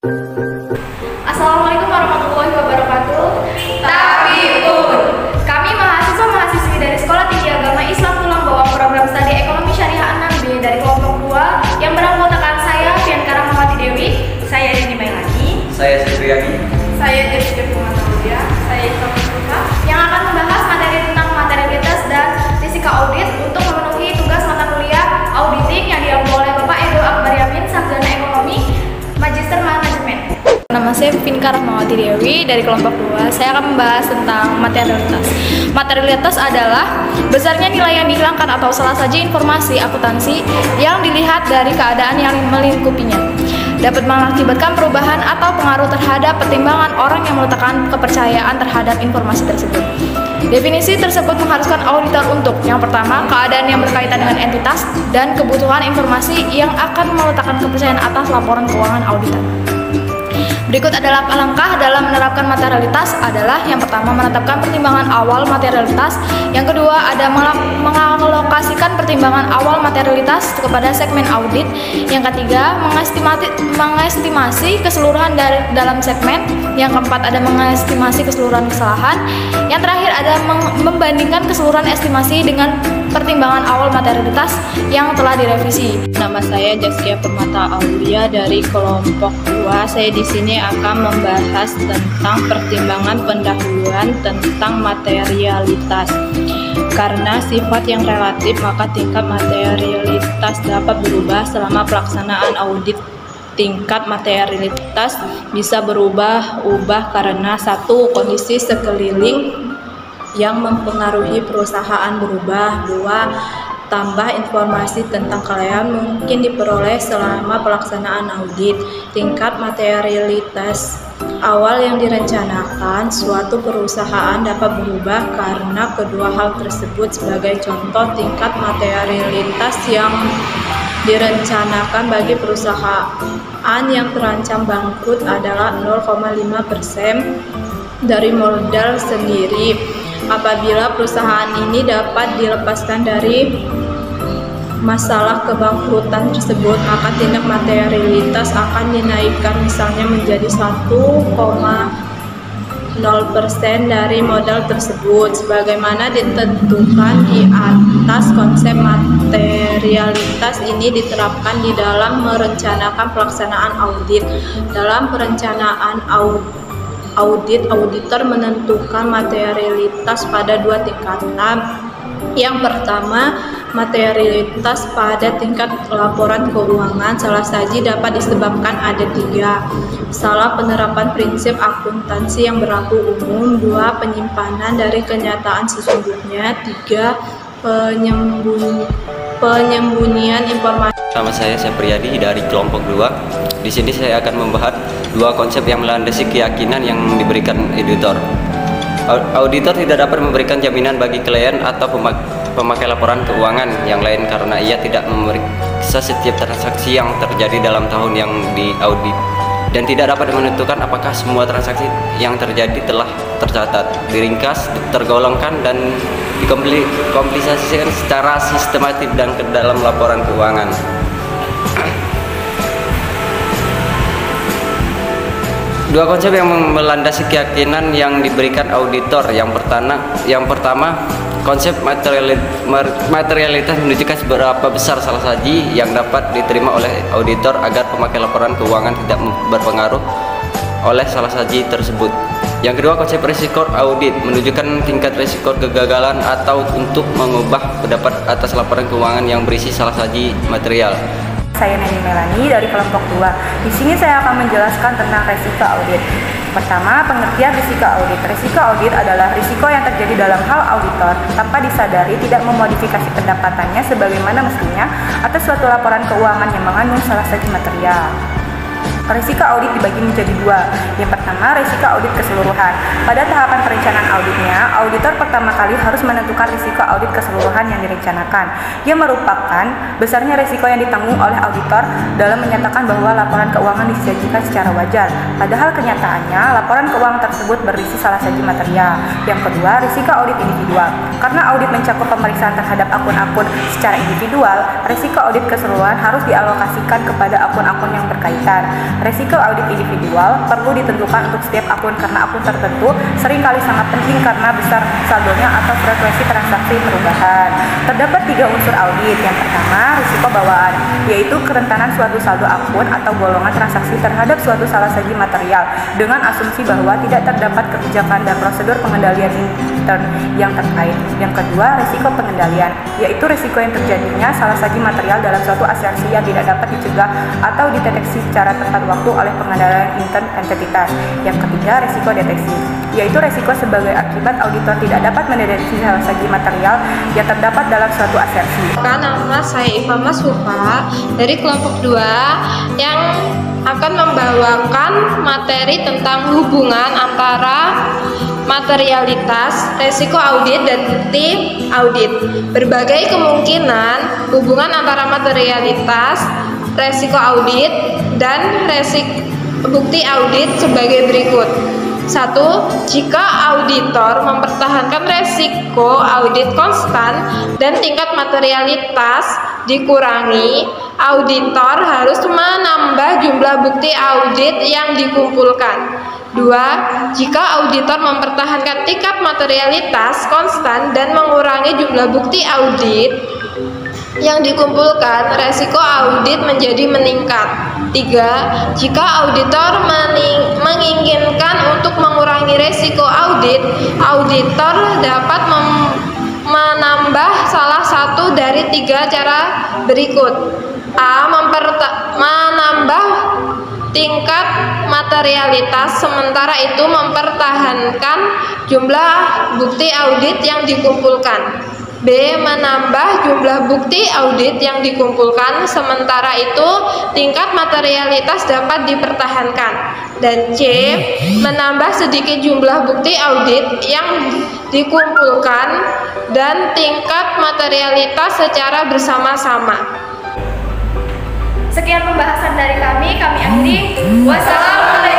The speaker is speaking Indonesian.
Assalamualaikum warahmatullahi wabarakatuh. Tabibun. Kami mahasiswa-mahasiswi dari Sekolah Tinggi Agama Islam Tulang Bawang Program Studi Ekonomi Syariah 6B dari kelompok 2 yang beranggotakan saya Fiankara Mawati Dewi, saya Dini Mailani, saya Supriyadi, saya Jessica Purwantaulia, saya Islam Putra, yang akan membahas materi tentang materialitas dan risiko audit untuk memenuhi tugas mata kuliah auditing yang diambil oleh Bapak Edo Akbar Yamin, Sarjana Ekonomi, Magister Manajemen. Nama saya Fiankara Mawati Dewi dari kelompok 2. Saya akan membahas tentang materialitas. Materialitas adalah besarnya nilai yang dihilangkan atau salah saja informasi akuntansi yang dilihat dari keadaan yang melingkupinya. Dapat mengakibatkan perubahan atau pengaruh terhadap pertimbangan orang yang meletakkan kepercayaan terhadap informasi tersebut. Definisi tersebut mengharuskan auditor untuk yang pertama, keadaan yang berkaitan dengan entitas dan kebutuhan informasi yang akan meletakkan kepercayaan atas laporan keuangan auditor. Berikut adalah langkah dalam menerapkan materialitas adalah yang pertama, menetapkan pertimbangan awal materialitas. Yang kedua, ada mengalokasikan pertimbangan awal materialitas kepada segmen audit. Yang ketiga, mengestimasi keseluruhan dalam segmen. Yang keempat, ada mengestimasi keseluruhan kesalahan. Yang terakhir, ada membandingkan keseluruhan estimasi dengan pertimbangan awal materialitas yang telah direvisi. Nama saya Jaskia Permata Aulia dari kelompok 2. Saya di sini akan membahas tentang pertimbangan pendahuluan tentang materialitas. Karena sifat yang relatif, maka tingkat materialitas dapat berubah selama pelaksanaan audit. Tingkat materialitas bisa berubah-ubah karena satu, kondisi sekeliling yang mempengaruhi perusahaan berubah. Dua, tambah informasi tentang klien mungkin diperoleh selama pelaksanaan audit. Tingkat materialitas awal yang direncanakan suatu perusahaan dapat berubah karena kedua hal tersebut. Sebagai contoh, tingkat materialitas yang direncanakan bagi perusahaan yang terancam bangkrut adalah 0,5% dari modal sendiri. Apabila perusahaan ini dapat dilepaskan dari masalah kebangkrutan tersebut, maka tingkat materialitas akan dinaikkan misalnya menjadi 1,0% dari modal tersebut. Sebagaimana ditentukan di atas, konsep materialitas ini diterapkan di dalam merencanakan pelaksanaan audit. Dalam perencanaan audit, auditor menentukan materialitas pada dua tingkatan. Yang pertama, materialitas pada tingkat laporan keuangan. Salah saji dapat disebabkan ada tiga. Salah penerapan prinsip akuntansi yang berlaku umum. Dua, penyimpanan dari kenyataan sesungguhnya. Tiga, penyembunyian informasi. Nama saya Supriyadi dari kelompok 2. Di sini saya akan membahas dua konsep yang melandasi keyakinan yang diberikan auditor. Auditor tidak dapat memberikan jaminan bagi klien atau pemakai laporan keuangan yang lain karena ia tidak memeriksa setiap transaksi yang terjadi dalam tahun yang diaudit dan tidak dapat menentukan apakah semua transaksi yang terjadi telah tercatat, diringkas, tergolongkan dan dikomplikasikan secara sistematis dan ke dalam laporan keuangan. Dua konsep yang melandasi keyakinan yang diberikan auditor. Yang pertama, konsep materialitas menunjukkan seberapa besar salah saji yang dapat diterima oleh auditor agar pemakai laporan keuangan tidak berpengaruh oleh salah saji tersebut. Yang kedua, konsep risiko audit menunjukkan tingkat risiko kegagalan atau untuk mengubah pendapat atas laporan keuangan yang berisi salah saji material. Saya Dini Mailani dari kelompok 2. Di sini saya akan menjelaskan tentang risiko audit. Pertama, pengertian risiko audit. Risiko audit adalah risiko yang terjadi dalam hal auditor tanpa disadari tidak memodifikasi pendapatannya sebagaimana mestinya atas suatu laporan keuangan yang mengandung salah saji material. Risiko audit dibagi menjadi dua. Yang pertama, risiko audit keseluruhan. Pada tahapan perencanaan auditnya, auditor pertama kali harus menentukan risiko audit keseluruhan yang direncanakan, yang merupakan besarnya risiko yang ditanggung oleh auditor dalam menyatakan bahwa laporan keuangan disajikan secara wajar. Padahal kenyataannya, laporan keuangan tersebut berisi salah saji material. Yang kedua, risiko audit individual. Karena audit mencakup pemeriksaan terhadap akun-akun secara individual, risiko audit keseluruhan harus dialokasikan kepada akun-akun yang berkaitan. Resiko audit individual perlu ditentukan untuk setiap akun karena akun tertentu seringkali sangat penting karena besar saldonya atau frekuensi transaksi perubahan. Terdapat 3 unsur audit. Yang pertama, risiko bawaan, yaitu kerentanan suatu saldo akun atau golongan transaksi terhadap suatu salah-saji material dengan asumsi bahwa tidak terdapat kebijakan dan prosedur pengendalian intern yang terkait. Yang kedua, risiko pengendalian, yaitu risiko yang terjadinya salah-saji material dalam suatu asersi yang tidak dapat dicegah atau dideteksi secara tepat waktu oleh pengendalian intern entitas. Yang ketiga, risiko deteksi, yaitu risiko sebagai akibat auditor tidak dapat mendeteksi salah-saji material yang terdapat dalam suatu asersi. Nama saya Ifama Sufa dari kelompok 2 yang akan membawakan materi tentang hubungan antara materialitas, resiko audit, dan bukti audit. Berbagai kemungkinan hubungan antara materialitas, resiko audit, dan bukti audit sebagai berikut. 1. Jika auditor mempertahankan resiko audit konstan dan tingkat materialitas dikurangi, auditor harus menambah jumlah bukti audit yang dikumpulkan. 2. Jika auditor mempertahankan tingkat materialitas konstan dan mengurangi jumlah bukti audit yang dikumpulkan, resiko audit menjadi meningkat. 3. Jika auditor menginginkan untuk mengurangi resiko audit, auditor dapat menambah salah satu dari 3 cara berikut. A. Menambah tingkat materialitas, sementara itu mempertahankan jumlah bukti audit yang dikumpulkan. B. Menambah jumlah bukti audit yang dikumpulkan, sementara itu tingkat materialitas dapat dipertahankan. Dan C. Menambah sedikit jumlah bukti audit yang dikumpulkan dan tingkat materialitas secara bersama-sama. Sekian pembahasan dari kami akhiri. Wassalamualaikum.